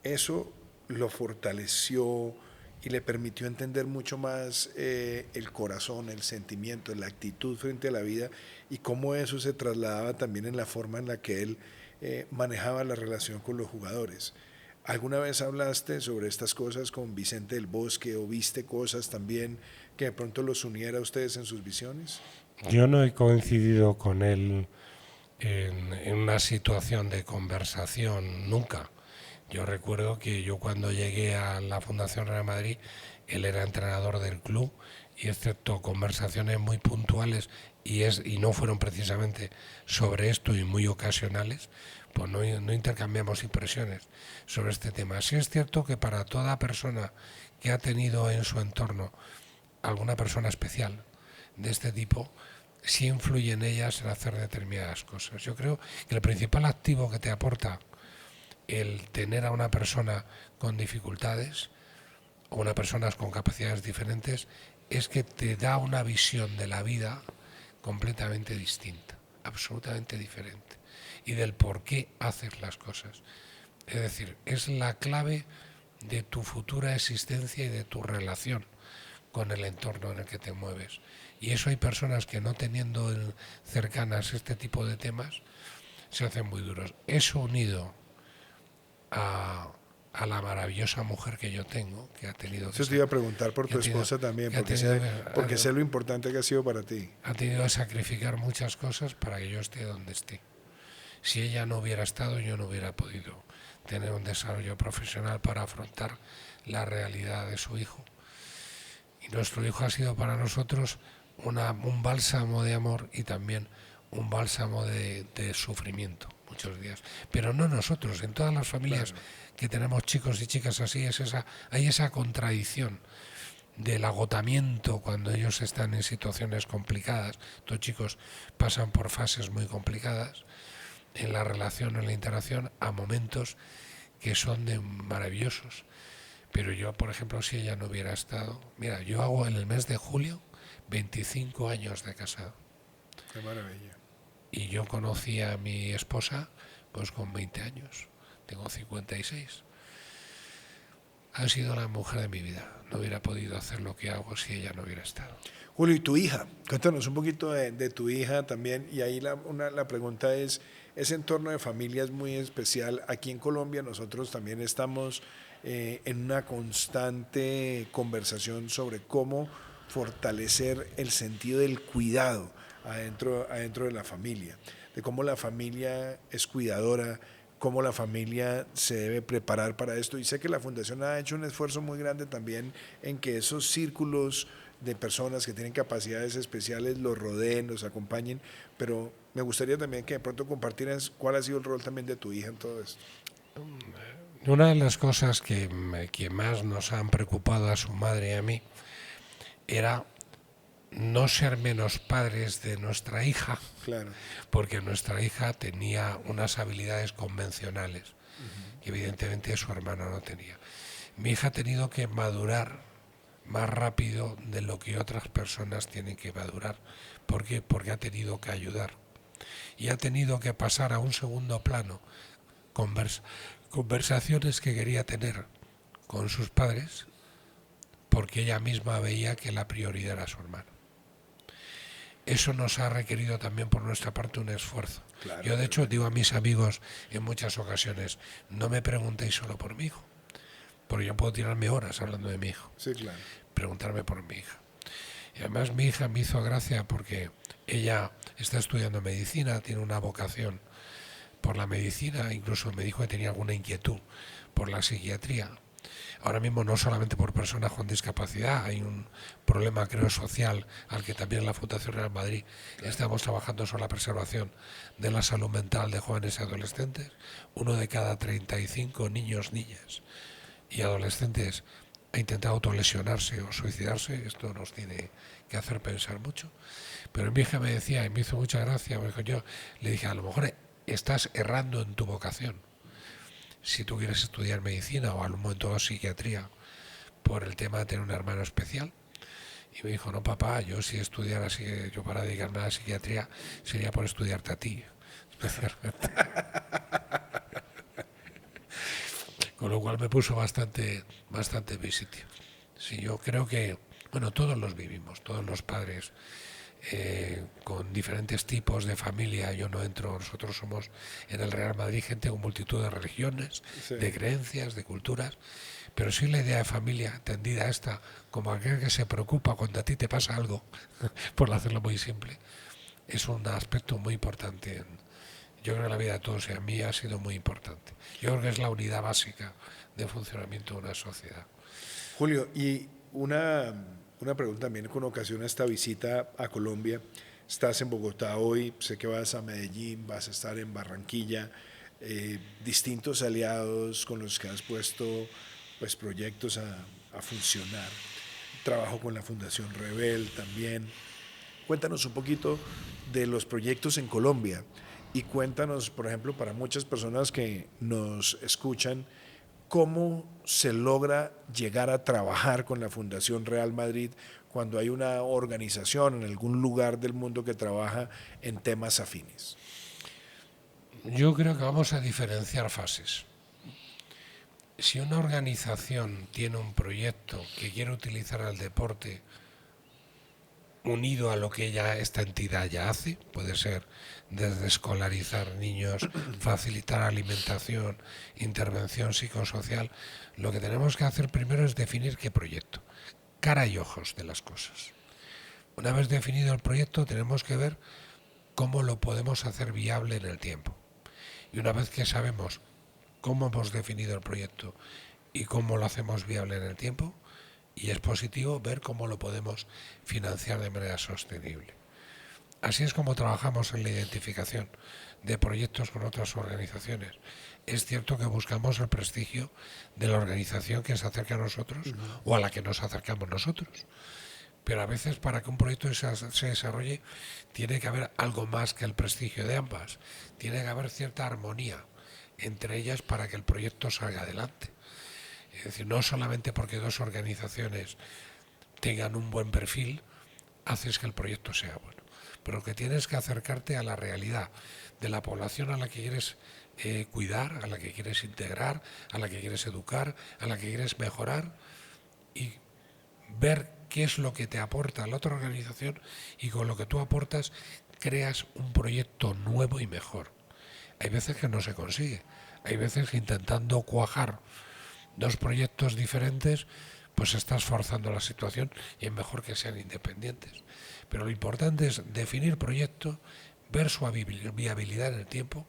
eso lo fortaleció y le permitió entender mucho más el corazón, el sentimiento, la actitud frente a la vida, y cómo eso se trasladaba también en la forma en la que él manejaba la relación con los jugadores. ¿Alguna vez hablaste sobre estas cosas con Vicente del Bosque, o viste cosas también que de pronto los uniera a ustedes en sus visiones? Yo no he coincidido con él en una situación de conversación nunca. Yo recuerdo que yo, cuando llegué a la Fundación Real Madrid, él era entrenador del club, y excepto conversaciones muy puntuales y no fueron precisamente sobre esto y muy ocasionales, pues no intercambiamos impresiones sobre este tema. Sí es cierto que para toda persona que ha tenido en su entorno alguna persona especial de este tipo, sí influye en ellas en hacer determinadas cosas. Yo creo que el principal activo que te aporta el tener a una persona con dificultades o una persona con capacidades diferentes es que te da una visión de la vida completamente distinta, absolutamente diferente, y del por qué haces las cosas. Es decir, es la clave de tu futura existencia y de tu relación con el entorno en el que te mueves. Y eso hay personas que, no teniendo cercanas este tipo de temas, se hacen muy duros. Eso, unido a la maravillosa mujer que yo tengo, que ha tenido... Eso te iba a preguntar por tu esposa también, porque sé lo importante que ha sido para ti. Ha tenido que sacrificar muchas cosas para que yo esté donde esté. Si ella no hubiera estado, yo no hubiera podido tener un desarrollo profesional para afrontar la realidad de su hijo. Y nuestro hijo ha sido para nosotros un bálsamo de amor, y también un bálsamo de sufrimiento muchos días. Pero no nosotros, en todas las familias, claro, que tenemos chicos y chicas así, hay esa contradicción del agotamiento cuando ellos están en situaciones complicadas. Estos chicos pasan por fases muy complicadas en la relación, en la interacción, a momentos que son maravillosos. Pero yo, por ejemplo, si ella no hubiera estado... Mira, yo hago en el mes de julio 25 años de casado. ¡Qué maravilla! Y yo conocí a mi esposa pues con 20 años. Tengo 56. Ha sido la mujer de mi vida. No hubiera podido hacer lo que hago si ella no hubiera estado. Julio, ¿y tu hija? Cuéntanos un poquito de tu hija también. Y ahí la pregunta es, ese entorno de familia es muy especial. Aquí en Colombia nosotros también estamos en una constante conversación sobre cómo fortalecer el sentido del cuidado adentro de la familia, de cómo la familia es cuidadora, cómo la familia se debe preparar para esto. Y sé que la Fundación ha hecho un esfuerzo muy grande también en que esos círculos de personas que tienen capacidades especiales los rodeen, los acompañen, pero me gustaría también que de pronto compartieras cuál ha sido el rol también de tu hija en todo esto. Una de las cosas que más nos han preocupado a su madre y a mí era no ser menos padres de nuestra hija, claro, porque nuestra hija tenía unas habilidades convencionales que evidentemente su hermana no tenía. Mi hija ha tenido que madurar más rápido de lo que otras personas tienen que madurar. ¿Por qué? Porque ha tenido que ayudar y ha tenido que pasar a un segundo plano conversaciones que quería tener con sus padres porque ella misma veía que la prioridad era su hermano. Eso nos ha requerido también por nuestra parte un esfuerzo. Claro, Yo de hecho digo a mis amigos en muchas ocasiones, no me preguntéis solo por mi hijo, porque yo puedo tirarme horas hablando de mi hijo. Sí, claro. Preguntarme por mi hija. Y además mi hija me hizo gracia porque ella está estudiando medicina, tiene una vocación por la medicina, incluso me dijo que tenía alguna inquietud por la psiquiatría. Ahora mismo no solamente por personas con discapacidad, hay un problema creo social al que también la Fundación Real Madrid estamos trabajando sobre la preservación de la salud mental de jóvenes y adolescentes. 1 de cada 35 niños, niñas y adolescentes ha intentado autolesionarse o suicidarse. Esto nos tiene que hacer pensar mucho. Pero mi hija me decía, y me hizo mucha gracia, porque yo le dije, a lo mejor estás errando en tu vocación. Si tú quieres estudiar medicina o al momento psiquiatría por el tema de tener un hermano especial. Y me dijo, no papá, yo si estudiara así, yo para dedicarme a la psiquiatría sería por estudiarte a ti, especialmente. Con lo cual me puso bastante en mi sitio. Sí, yo creo que, bueno, todos los vivimos, todos los padres, con diferentes tipos de familia. Yo no entro, nosotros somos en el Real Madrid gente con multitud de religiones, Sí. de creencias, de culturas, pero sí la idea de familia tendida a esta, como aquel que se preocupa cuando a ti te pasa algo, por hacerlo muy simple, es un aspecto muy importante. Yo creo que la vida de todos y a mí ha sido muy importante. Yo creo que es la unidad básica de funcionamiento de una sociedad. Julio, y una pregunta también con ocasión a esta visita a Colombia. Estás en Bogotá hoy, sé que vas a Medellín, vas a estar en Barranquilla, distintos aliados con los que has puesto pues, proyectos a funcionar. Trabajo con la Fundación Rebel también. Cuéntanos un poquito de los proyectos en Colombia y cuéntanos, por ejemplo, para muchas personas que nos escuchan, cómo se logra llegar a trabajar con la Fundación Real Madrid cuando hay una organización en algún lugar del mundo que trabaja en temas afines. Yo creo que vamos a diferenciar fases. Si una organización tiene un proyecto que quiere utilizar el deporte unido a lo que esta entidad ya hace, puede ser desde escolarizar niños, facilitar alimentación, intervención psicosocial, lo que tenemos que hacer primero es definir qué proyecto, cara y ojos de las cosas. Una vez definido el proyecto tenemos que ver cómo lo podemos hacer viable en el tiempo. Y una vez que sabemos cómo hemos definido el proyecto y cómo lo hacemos viable en el tiempo, y es positivo ver cómo lo podemos financiar de manera sostenible. Así es como trabajamos en la identificación de proyectos con otras organizaciones. Es cierto que buscamos el prestigio de la organización que se acerca a nosotros o a la que nos acercamos nosotros. Pero a veces para que un proyecto se desarrolle tiene que haber algo más que el prestigio de ambas. Tiene que haber cierta armonía entre ellas para que el proyecto salga adelante. Es decir, no solamente porque dos organizaciones tengan un buen perfil, haces que el proyecto sea bueno, pero que tienes que acercarte a la realidad de la población a la que quieres cuidar, a la que quieres integrar, a la que quieres educar, a la que quieres mejorar y ver qué es lo que te aporta la otra organización y con lo que tú aportas creas un proyecto nuevo y mejor. Hay veces que no se consigue, hay veces que intentando cuajar dos proyectos diferentes, pues estás forzando la situación y es mejor que sean independientes. Pero lo importante es definir proyecto, ver su viabilidad en el tiempo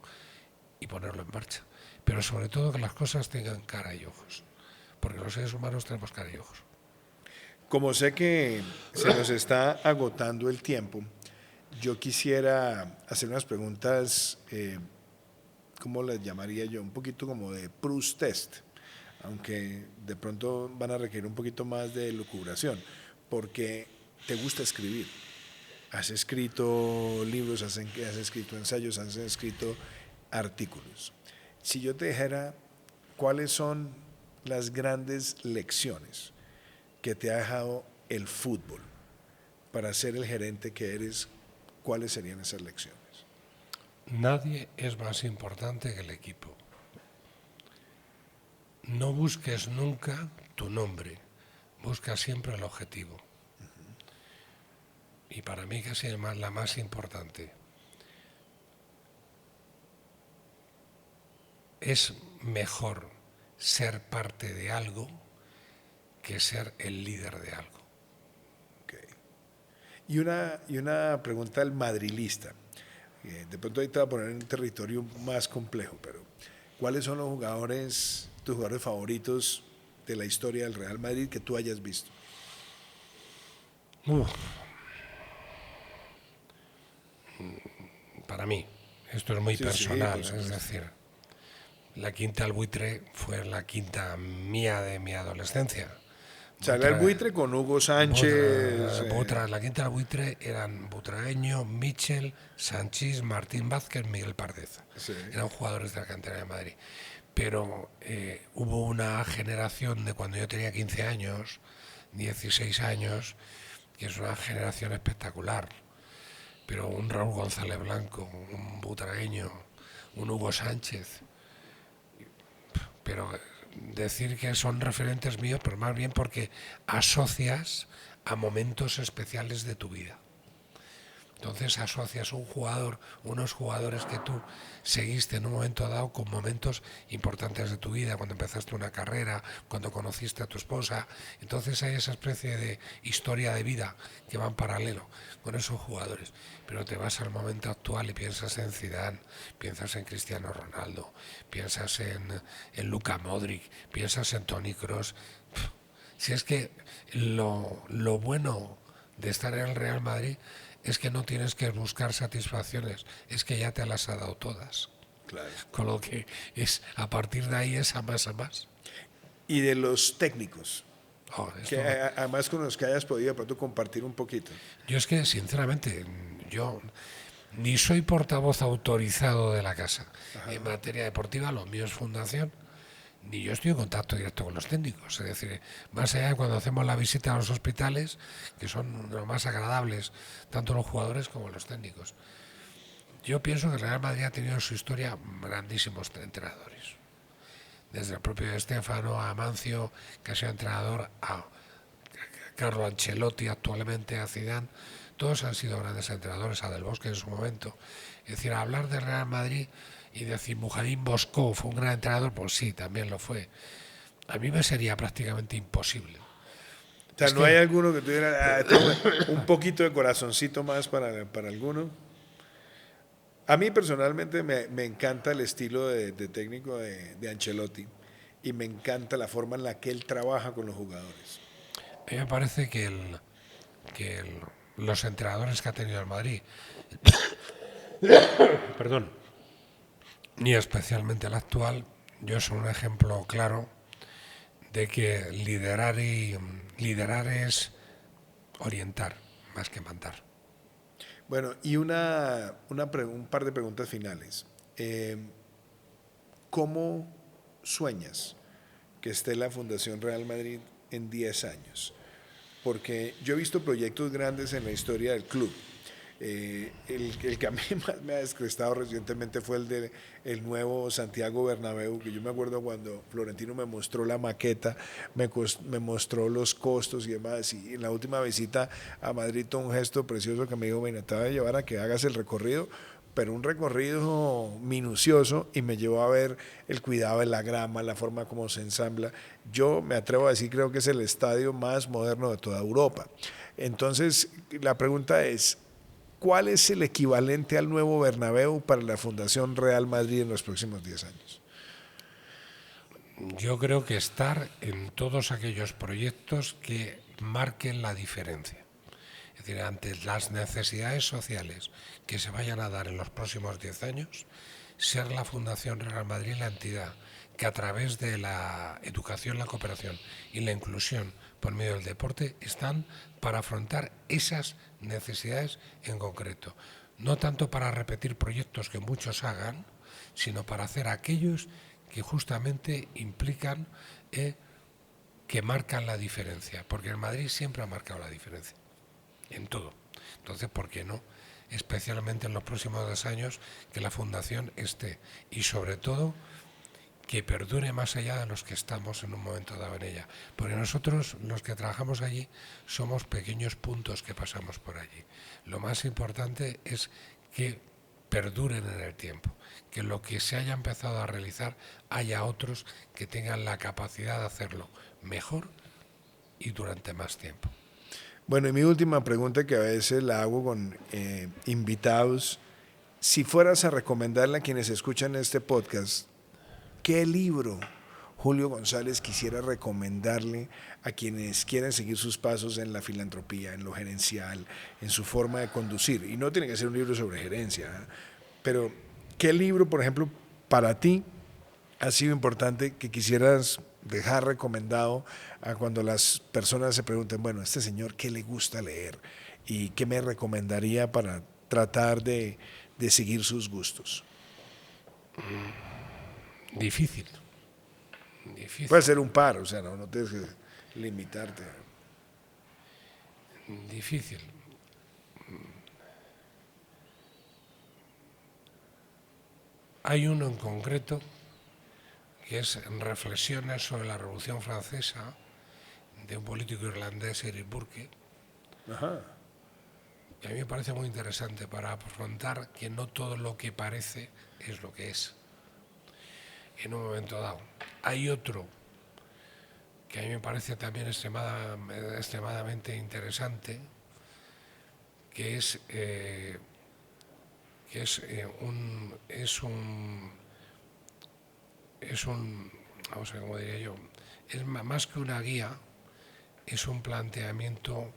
y ponerlo en marcha. Pero sobre todo que las cosas tengan cara y ojos, porque los seres humanos tenemos cara y ojos. Como sé que se nos está agotando el tiempo, yo quisiera hacer unas preguntas, ¿cómo las llamaría yo? Un poquito como de Proust test, aunque de pronto van a requerir un poquito más de elucubración, porque te gusta escribir. Has escrito libros, has escrito ensayos, has escrito artículos. Si yo te dijera cuáles son las grandes lecciones que te ha dejado el fútbol para ser el gerente que eres, ¿cuáles serían esas lecciones? Nadie es más importante que el equipo. No busques nunca tu nombre, busca siempre el objetivo. Y para mí casi es la más importante. Es mejor ser parte de algo que ser el líder de algo. Okay. Y una pregunta al madrilista. De pronto ahí te voy a poner en un territorio más complejo, pero ¿cuáles son los jugadores, tus jugadores favoritos de la historia del Real Madrid que tú hayas visto? Para mí, esto es muy personal, Sí, es decir, la quinta al buitre fue la quinta mía de mi adolescencia. Sale el buitre con Hugo Sánchez. La quinta del buitre eran Butragueño, Michel, Sanchís, Martín Vázquez, Miguel Pardeza. Sí. Eran jugadores de la cantera de Madrid. Pero hubo una generación de cuando yo tenía 15 años, 16 años, que es una generación espectacular. Pero un Raúl González Blanco, un Butragueño, un Hugo Sánchez. Pero decir que son referentes míos, pero más bien porque asocias a momentos especiales de tu vida. Entonces asocias un jugador, unos jugadores que tú seguiste en un momento dado con momentos importantes de tu vida, cuando empezaste una carrera, cuando conociste a tu esposa. Entonces hay esa especie de historia de vida que va en paralelo con esos jugadores. Pero te vas al momento actual y piensas en Zidane, piensas en Cristiano Ronaldo, piensas en Luka Modric, piensas en Toni Kroos. Si es que lo bueno de estar en el Real Madrid es que no tienes que buscar satisfacciones, es que ya te las ha dado todas. Claro. Con lo que es, a partir de ahí es a más a más. Y de los técnicos, Esto, además con los que hayas podido de pronto compartir un poquito. yo es que, sinceramente, yo ni soy portavoz autorizado de la casa. Ajá. En materia deportiva, lo mío es fundación, ni yo estoy en contacto directo con los técnicos. Es decir, más allá de cuando hacemos la visita a los hospitales, que son los más agradables, tanto los jugadores como los técnicos. Yo pienso que el Real Madrid ha tenido en su historia grandísimos entrenadores. Desde el propio Stéfano, a Amancio, que ha sido entrenador, a Carlo Ancelotti actualmente, a Zidane. Todos han sido grandes entrenadores, a Del Bosque en su momento. Es decir, hablar del Real Madrid y decir Mujadín Bosco fue un gran entrenador, pues sí, también lo fue. A mí me sería prácticamente imposible. O sea, ¿no hay alguno que tuviera un poquito de corazoncito más para alguno? A mí personalmente me encanta el estilo de técnico de Ancelotti y me encanta la forma en la que él trabaja con los jugadores. A mí me parece que los entrenadores que ha tenido el Madrid, perdón, y especialmente el actual, yo soy un ejemplo claro de que liderar es orientar más que mandar. Bueno, y un par de preguntas finales. ¿Cómo sueñas que esté la Fundación Real Madrid en 10 años? Porque yo he visto proyectos grandes en la historia del club. El que a mí más me ha descrestado recientemente fue el nuevo Santiago Bernabéu, que yo me acuerdo cuando Florentino me mostró la maqueta, me mostró los costos y demás, y en la última visita a Madrid tuvo un gesto precioso que me dijo, bueno, te voy a llevar a que hagas el recorrido, pero un recorrido minucioso, y me llevó a ver el cuidado de la grama, la forma como se ensambla. Yo me atrevo a decir, creo que es el estadio más moderno de toda Europa. Entonces, la pregunta es, ¿cuál es el equivalente al nuevo Bernabéu para la Fundación Real Madrid en los próximos 10 años? Yo creo que estar en todos aquellos proyectos que marquen la diferencia. Es decir, ante las necesidades sociales que se vayan a dar en los próximos 10 años, ser la Fundación Real Madrid la entidad que a través de la educación, la cooperación y la inclusión por medio del deporte están para afrontar esas necesidades en concreto. No tanto para repetir proyectos que muchos hagan, sino para hacer aquellos que justamente implican que marcan la diferencia, porque el Madrid siempre ha marcado la diferencia, en todo. Entonces, ¿por qué no? Especialmente en los próximos 2 años, que la Fundación esté, y sobre todo, que perdure más allá de los que estamos en un momento dado en ella. Porque nosotros, los que trabajamos allí, somos pequeños puntos que pasamos por allí. Lo más importante es que perduren en el tiempo, que lo que se haya empezado a realizar haya otros que tengan la capacidad de hacerlo mejor y durante más tiempo. Bueno, y mi última pregunta, que a veces la hago con invitados: si fueras a recomendarle a quienes escuchan este podcast, ¿qué libro Julio González quisiera recomendarle a quienes quieren seguir sus pasos en la filantropía, en lo gerencial, en su forma de conducir? Y no tiene que ser un libro sobre gerencia, ¿eh? Pero ¿qué libro, por ejemplo, para ti ha sido importante que quisieras dejar recomendado a cuando las personas se pregunten, bueno, este señor, ¿qué le gusta leer? ¿Y qué me recomendaría para tratar de seguir sus gustos? Difícil. Puede ser un par, o sea, no tienes que limitarte. Difícil. Hay uno en concreto que es Reflexiones sobre la Revolución Francesa, de un político irlandés, Eric Burke. Ajá. Y a mí me parece muy interesante para afrontar que no todo lo que parece es lo que es en un momento dado. Hay otro que a mí me parece también extremadamente interesante, que es vamos a ver cómo diría yo, es más que una guía, es un planteamiento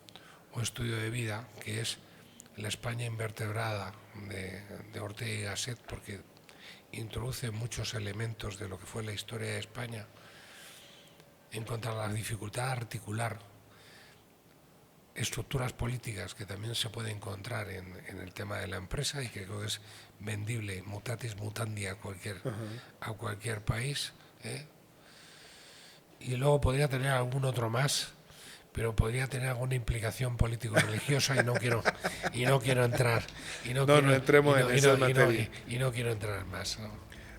o estudio de vida, que es La España invertebrada de Ortega y Gasset, porque introduce muchos elementos de lo que fue la historia de España en cuanto a la dificultad de articular estructuras políticas que también se puede encontrar en el tema de la empresa, y que creo que es vendible mutatis mutandi a cualquier país, ¿eh? Y luego podría tener algún otro más, pero podría tener alguna implicación político-religiosa y no quiero entrar. No entremos en esas materias. Y no quiero entrar más, ¿no?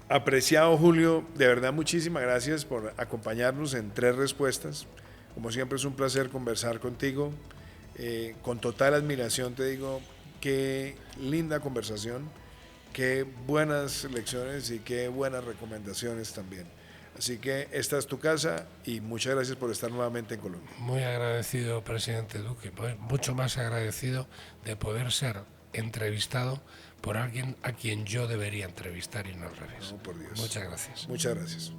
Apreciado, Julio, de verdad muchísimas gracias por acompañarnos en 3 respuestas. Como siempre es un placer conversar contigo. Con total admiración te digo, qué linda conversación, qué buenas lecciones y qué buenas recomendaciones también. Así que esta es tu casa y muchas gracias por estar nuevamente en Colombia. Muy agradecido, presidente Duque, mucho más agradecido de poder ser entrevistado por alguien a quien yo debería entrevistar y no al revés. No, por Dios. Muchas gracias. Muchas gracias.